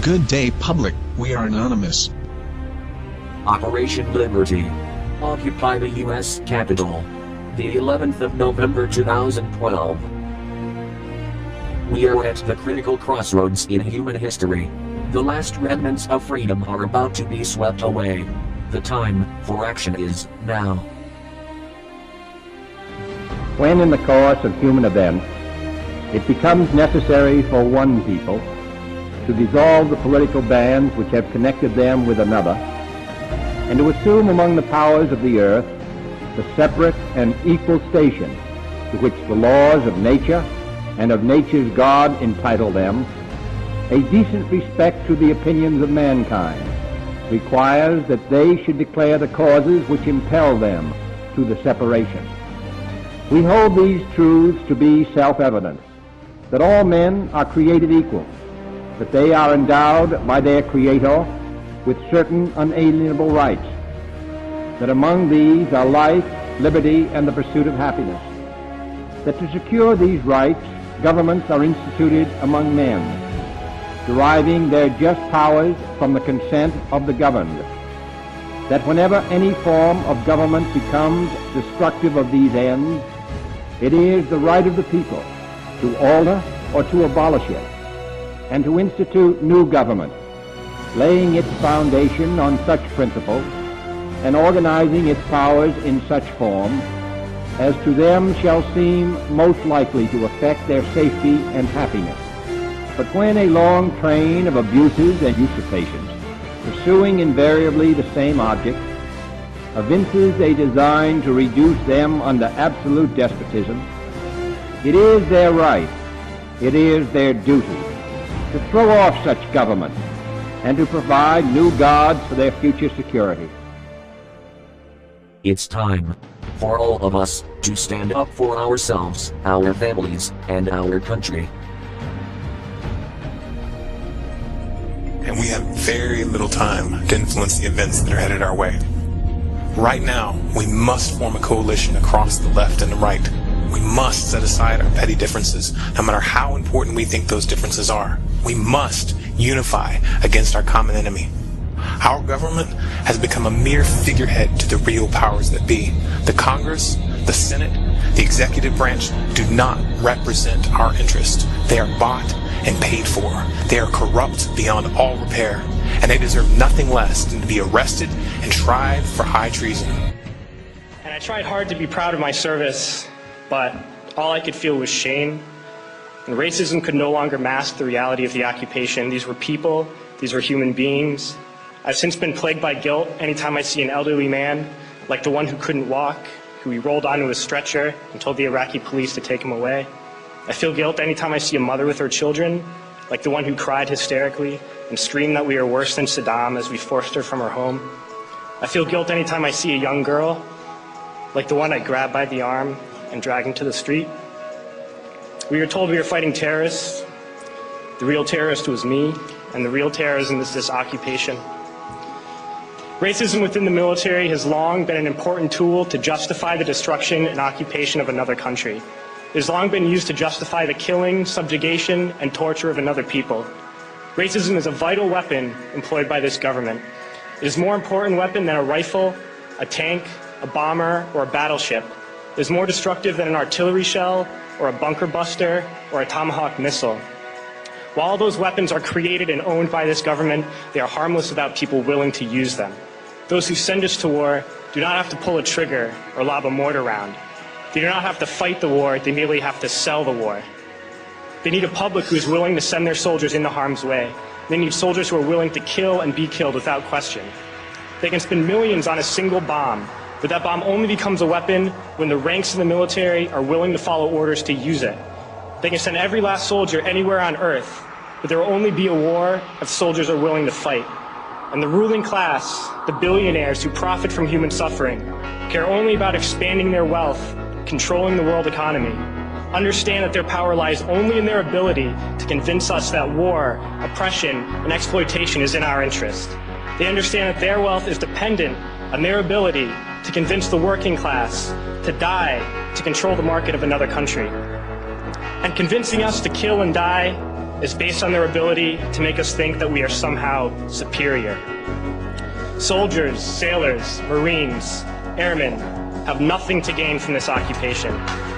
Good day, public. We are anonymous. Operation Liberty. Occupy the U.S. Capitol. The 11th of November 2012. We are at the critical crossroads in human history. The last remnants of freedom are about to be swept away. The time for action is now. When in the course of human events, it becomes necessary for one people to dissolve the political bands which have connected them with another, and to assume among the powers of the earth the separate and equal station to which the laws of nature and of nature's God entitle them, a decent respect to the opinions of mankind requires that they should declare the causes which impel them to the separation. We hold these truths to be self-evident, that all men are created equal, that they are endowed by their Creator with certain unalienable rights, that among these are life, liberty, and the pursuit of happiness, that to secure these rights, governments are instituted among men, deriving their just powers from the consent of the governed, that whenever any form of government becomes destructive of these ends, it is the right of the people to alter or to abolish it, and to institute new government, laying its foundation on such principles and organizing its powers in such form as to them shall seem most likely to affect their safety and happiness. But when a long train of abuses and usurpations, pursuing invariably the same object, evinces a design to reduce them under absolute despotism, it is their right, it is their duty to throw off such government and to provide new gods for their future security. It's time for all of us to stand up for ourselves, our families, and our country. And we have very little time to influence the events that are headed our way. Right now, we must form a coalition across the left and the right. We must set aside our petty differences, no matter how important we think those differences are. We must unify against our common enemy. Our government has become a mere figurehead to the real powers that be. The Congress, the Senate, the executive branch do not represent our interest. They are bought and paid for. They are corrupt beyond all repair, and they deserve nothing less than to be arrested and tried for high treason. And I tried hard to be proud of my service, but all I could feel was shame. And racism could no longer mask the reality of the occupation. These were people, these were human beings. I've since been plagued by guilt anytime I see an elderly man, like the one who couldn't walk, who we rolled onto a stretcher and told the Iraqi police to take him away. I feel guilt anytime I see a mother with her children, like the one who cried hysterically and screamed that we are worse than Saddam as we forced her from her home. I feel guilt anytime I see a young girl, like the one I grabbed by the arm and dragged into the street. We were told we were fighting terrorists. The real terrorist was me, and the real terrorism is this occupation. Racism within the military has long been an important tool to justify the destruction and occupation of another country. It has long been used to justify the killing, subjugation, and torture of another people. Racism is a vital weapon employed by this government. It is a more important weapon than a rifle, a tank, a bomber, or a battleship. It is more destructive than an artillery shell, or a bunker buster, or a Tomahawk missile. While those weapons are created and owned by this government, they are harmless without people willing to use them. Those who send us to war do not have to pull a trigger or lob a mortar round. They do not have to fight the war, they merely have to sell the war. They need a public who is willing to send their soldiers into harm's way. They need soldiers who are willing to kill and be killed without question. They can spend millions on a single bomb, but that bomb only becomes a weapon when the ranks in the military are willing to follow orders to use it. They can send every last soldier anywhere on earth, but there will only be a war if soldiers are willing to fight. And the ruling class, the billionaires who profit from human suffering, care only about expanding their wealth, controlling the world economy. Understand that their power lies only in their ability to convince us that war, oppression, and exploitation is in our interest. They understand that their wealth is dependent on their ability to convince the working class to die to control the market of another country. And convincing us to kill and die is based on their ability to make us think that we are somehow superior. Soldiers, sailors, Marines, airmen have nothing to gain from this occupation.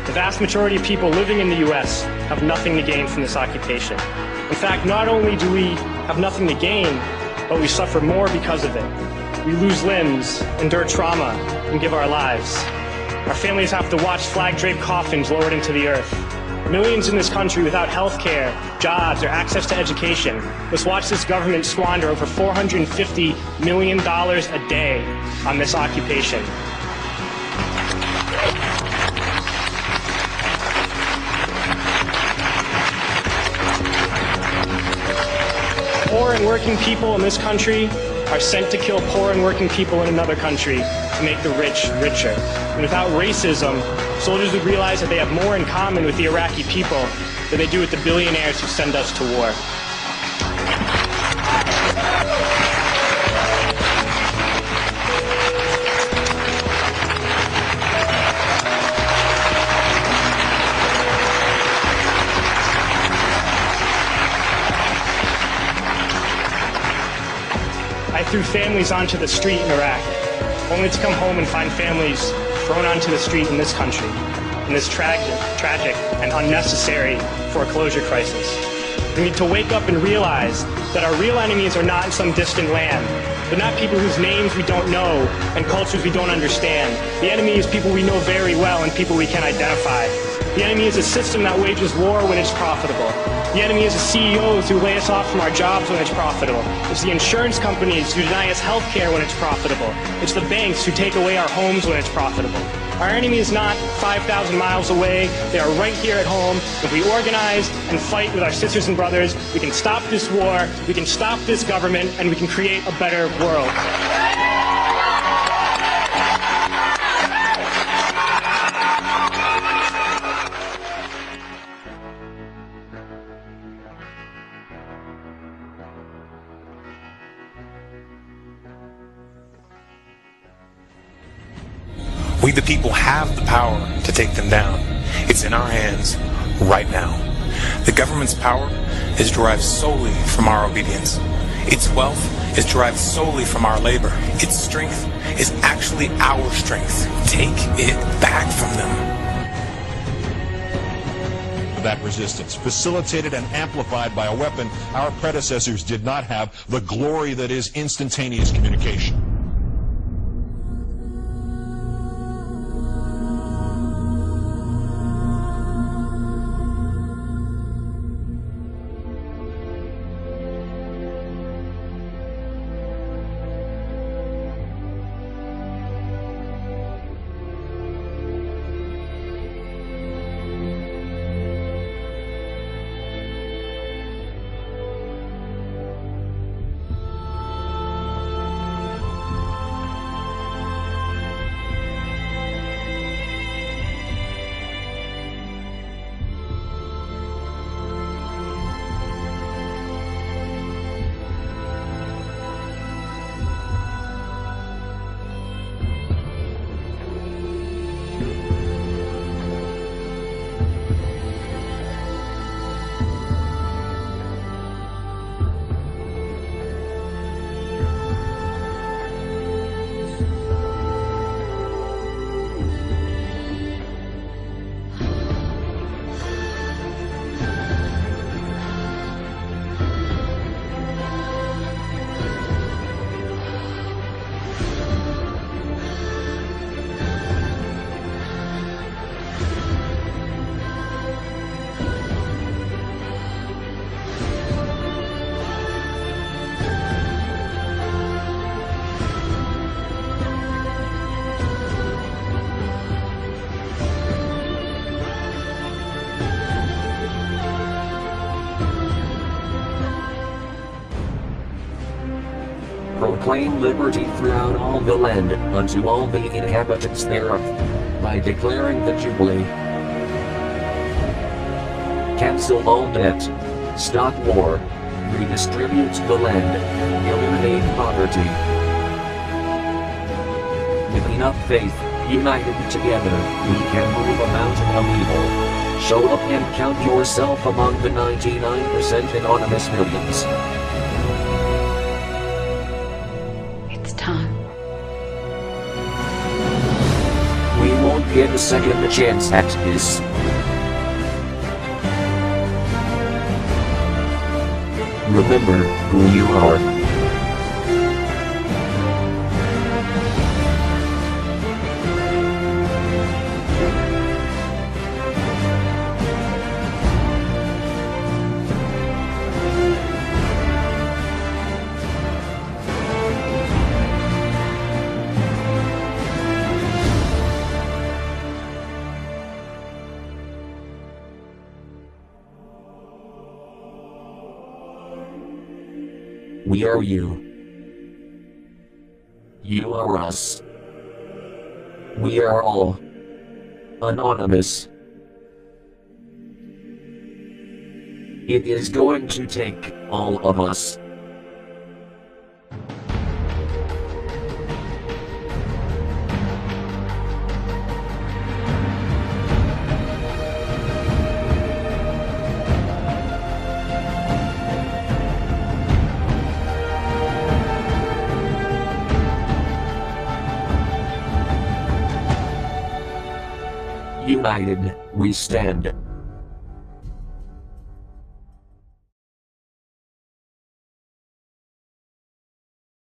The vast majority of people living in the U.S. have nothing to gain from this occupation. In fact, not only do we have nothing to gain, but we suffer more because of it. We lose limbs, endure trauma, and give our lives. Our families have to watch flag-draped coffins lowered into the earth. Millions in this country without health care, jobs, or access to education must watch this government squander over $450 million a day on this occupation. Poor and working people in this country are sent to kill poor and working people in another country to make the rich richer. And without racism, soldiers would realize that they have more in common with the Iraqi people than they do with the billionaires who send us to war. I threw families onto the street in Iraq, only to come home and find families thrown onto the street in this country, in this tragic and unnecessary foreclosure crisis. We need to wake up and realize that our real enemies are not in some distant land. They're not people whose names we don't know and cultures we don't understand. The enemy is people we know very well and people we can identify. The enemy is a system that wages war when it's profitable. The enemy is the CEOs who lay us off from our jobs when it's profitable. It's the insurance companies who deny us health care when it's profitable. It's the banks who take away our homes when it's profitable. Our enemy is not 5,000 miles away. They are right here at home. If we organize and fight with our sisters and brothers, we can stop this war, we can stop this government, and we can create a better world. We the people have the power to take them down. It's in our hands right now. The government's power is derived solely from our obedience. Its wealth is derived solely from our labor. Its strength is actually our strength. Take it back from them. That resistance, facilitated and amplified by a weapon our predecessors did not have, the glory that is instantaneous communication. Proclaim liberty throughout all the land, unto all the inhabitants thereof, by declaring the Jubilee. Cancel all debt, stop war, redistribute the land, eliminate poverty. With enough faith, united together, we can move a mountain of evil. Show up and count yourself among the 99% anonymous millions. It's time. We won't get a second chance at this. Remember who you are. We are you. You are us. We are all anonymous. It is going to take all of us. United, we stand.